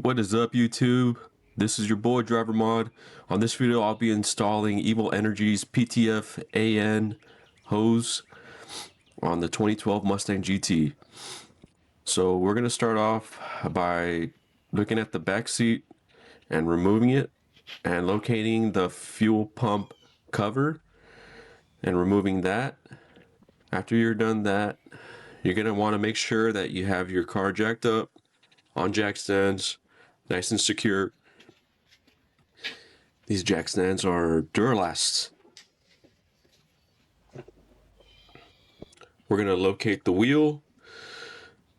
What is up, YouTube? This is your boy Driver Mod. On this video I'll be installing Evil Energy's PTFE hose on the 2012 Mustang GT. So we're going to start off by looking at the back seat and removing it and locating the fuel pump cover and removing that. After you're done that, you're going to want to make sure that you have your car jacked up on jack stands, nice and secure. These jack stands are Duralasts. We're going to locate the wheel.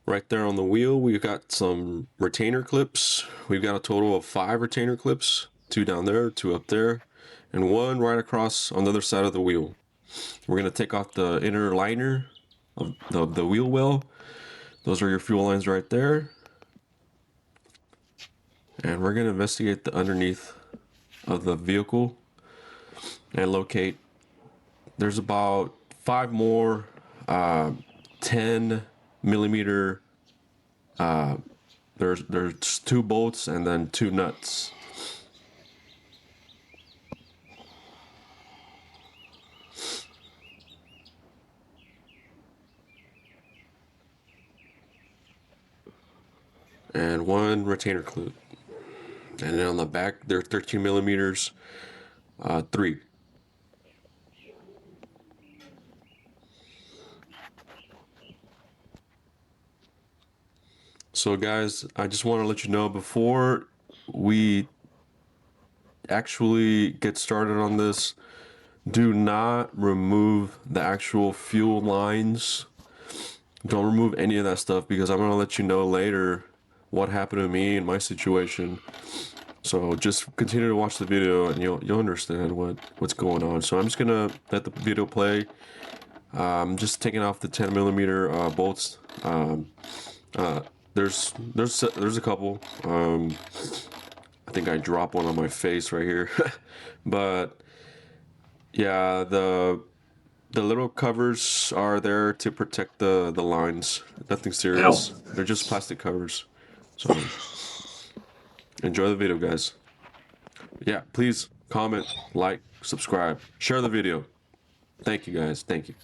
Right there on the wheel, we've got some retainer clips. We've got a total of 5 retainer clips, 2 down there, 2 up there, and 1 right across on the other side of the wheel. We're going to take off the inner liner of the wheel well. Those are your fuel lines right there. And we're going to investigate the underneath of the vehicle and locate. There's about 5 more 10 millimeter. There's 2 bolts and then 2 nuts. And 1 retainer clip. And then on the back, they're 13 millimeters, 3. So guys, I just want to let you know before we actually get started on this, do not remove the actual fuel lines. Don't remove any of that stuff, because I'm going to let you know later what happened to me in my situation. So just continue to watch the video and you'll understand what's going on. So I'm just gonna let the video play. I'm just taking off the 10 millimeter bolts. There's a couple. I think I dropped one on my face right here. But yeah, the little covers are there to protect the lines. Nothing serious. Ow. They're just plastic covers. So enjoy the video, guys. Yeah, please comment, like, subscribe, share the video. Thank you, guys. Thank you.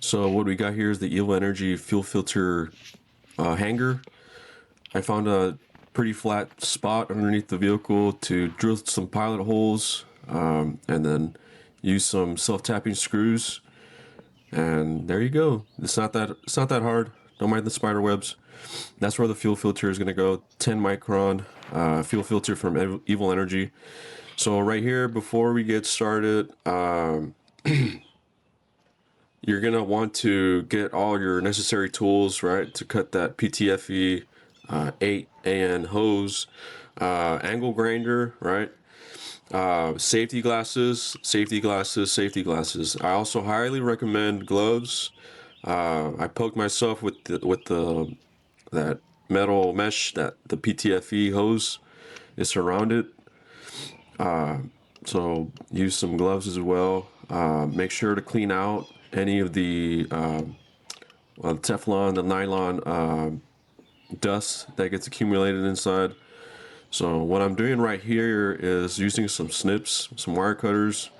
So what we got here is the Evil Energy fuel filter hanger. I found a pretty flat spot underneath the vehicle to drill some pilot holes, and then use some self-tapping screws. And there you go. It's not that hard. Don't mind the spider webs. That's where the fuel filter is going to go. 10 micron fuel filter from Evil Energy. So right here, before we get started, you're gonna want to get all your necessary tools, right, to cut that PTFE 8AN hose, angle grinder, right, safety glasses, safety glasses, safety glasses. I also highly recommend gloves. I poked myself with the that metal mesh that the PTFE hose is surrounded. So use some gloves as well. Make sure to clean out any of the Teflon, the nylon dust that gets accumulated inside. So what I'm doing right here is using some snips, some wire cutters,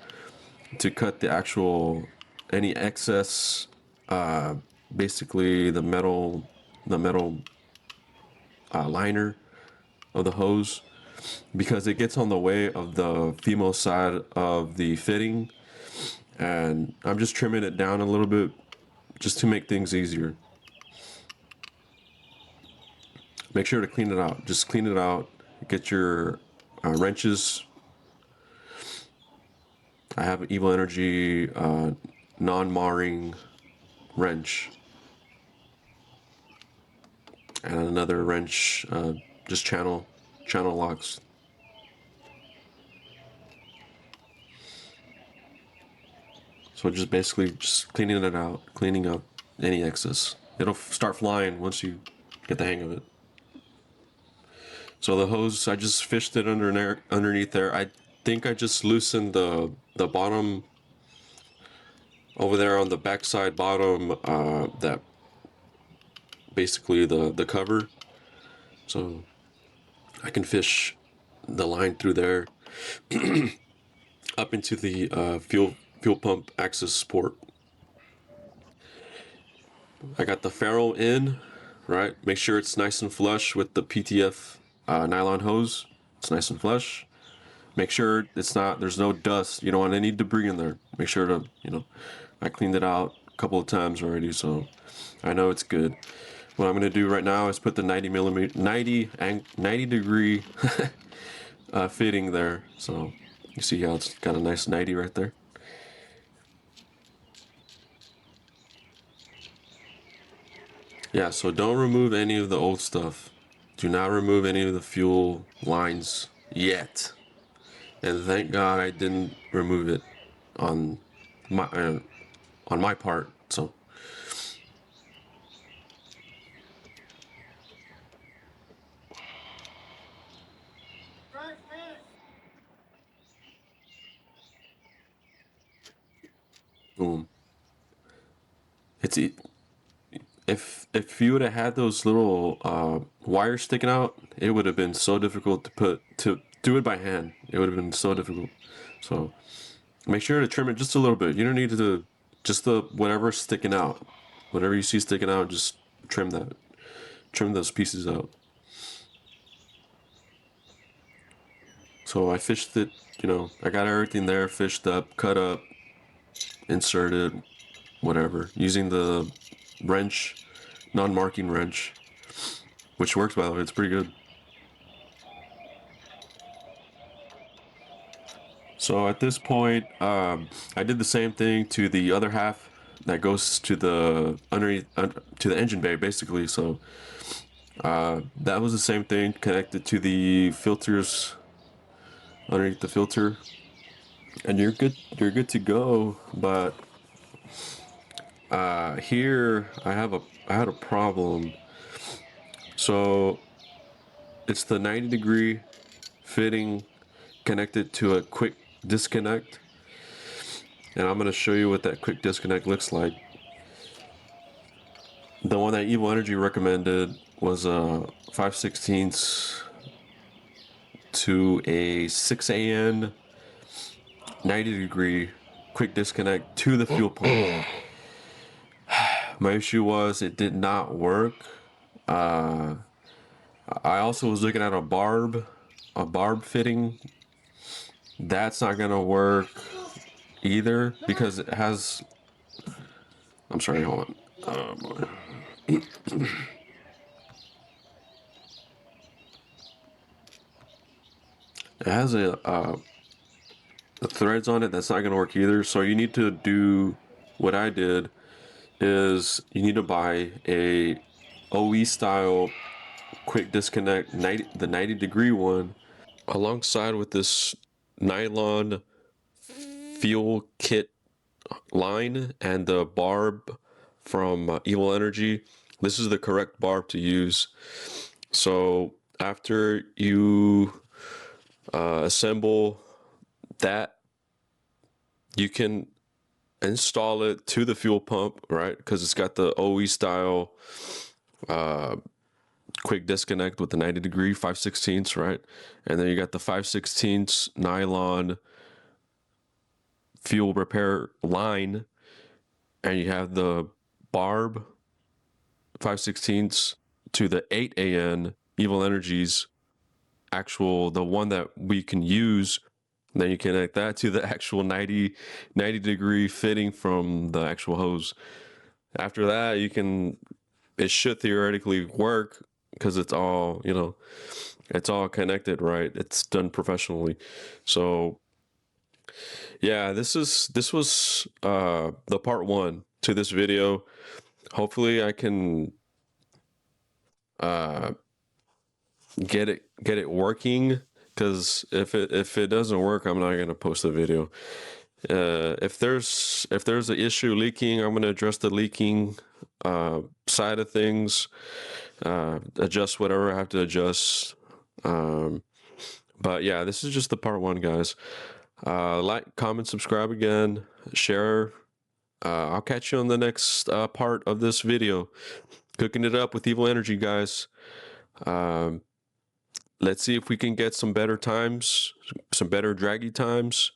to cut the actual any excess, basically the metal liner of the hose, because it gets on the way of the female side of the fitting, and I'm just trimming it down a little bit just to make things easier. Make sure to clean it out. Just clean it out. Get your wrenches. I have an Evil Energy non-marring wrench, and another wrench, just channel locks. So just basically just cleaning it out, cleaning up any excess. It'll start flying once you get the hang of it. So the hose, I just fished it underneath there. I think I just loosened the bottom over there on the backside bottom, that basically the cover. So I can fish the line through there up into the fuel pump access port. I got the ferrule in, right? Make sure it's nice and flush with the PTF nylon hose. It's nice and flush. Make sure there's no dust. You don't want any debris in there. Make sure to, I cleaned it out a couple of times already, so I know it's good. What I'm gonna do right now is put the 90 degree fitting there. So you see how it's got a nice 90 right there. Yeah, so don't remove any of the old stuff. Do not remove any of the fuel lines yet. And thank God I didn't remove it on my part. So boom. If you would have had those little wires sticking out, it would have been so difficult to do it by hand. It would have been so difficult. So make sure to trim it just a little bit. You don't need to, just the whatever's sticking out, whatever you see sticking out, just trim that. Trim those pieces out. So I fished it, I got everything there, fished up, cut up, inserted, whatever, using the wrench, non-marking wrench, which works, by the way. It's pretty good. So at this point, I did the same thing to the other half that goes to the underneath, to the engine bay, basically. So that was the same thing, connected to the filters underneath the filter, and you're good. You're good to go. But here I had a problem. So it's the 90 degree fitting connected to a quick disconnect, and I'm going to show you what that quick disconnect looks like. The one that Evil Energy recommended was a 5/16 to a 6AN 90-degree quick disconnect to the fuel pump. My issue was it did not work. I also was looking at a barb fitting. That's not gonna work either because it has. I'm sorry, hold on. Oh boy. It has the threads on it. That's not gonna work either. So you need to do what I did. Is you need to buy a OE style quick disconnect the 90-degree one alongside with this nylon fuel kit line and the barb from Evil Energy. This is the correct barb to use. So after you assemble that, you can install it to the fuel pump, right? Because it's got the OE style quick disconnect with the 90-degree 5/16, right? And then you got the 5/16 nylon fuel repair line, and you have the barb 5/16 to the 8AN Evil Energies actual, the one that we can use. Then you connect that to the actual 90-degree fitting from the actual hose. After that, it should theoretically work because it's all, it's all connected, right? It's done professionally. So yeah, this was the part one to this video. Hopefully I can get it working, because if it doesn't work, I'm not gonna post the video. If there's an issue leaking, I'm gonna address the leaking side of things, adjust whatever I have to adjust. But yeah, this is just the part one, guys. Like, comment, subscribe again, share. I'll catch you on the next part of this video. Cooking it up with Evil Energy, guys. Let's see if we can get some better times, some better draggy times.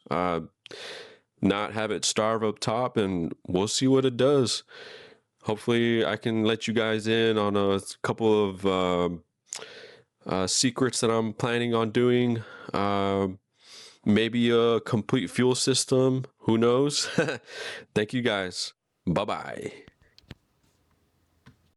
Not have it starve up top, and we'll see what it does. Hopefully I can let you guys in on a couple of secrets that I'm planning on doing. Maybe a complete fuel system. Who knows? Thank you guys. Bye-bye.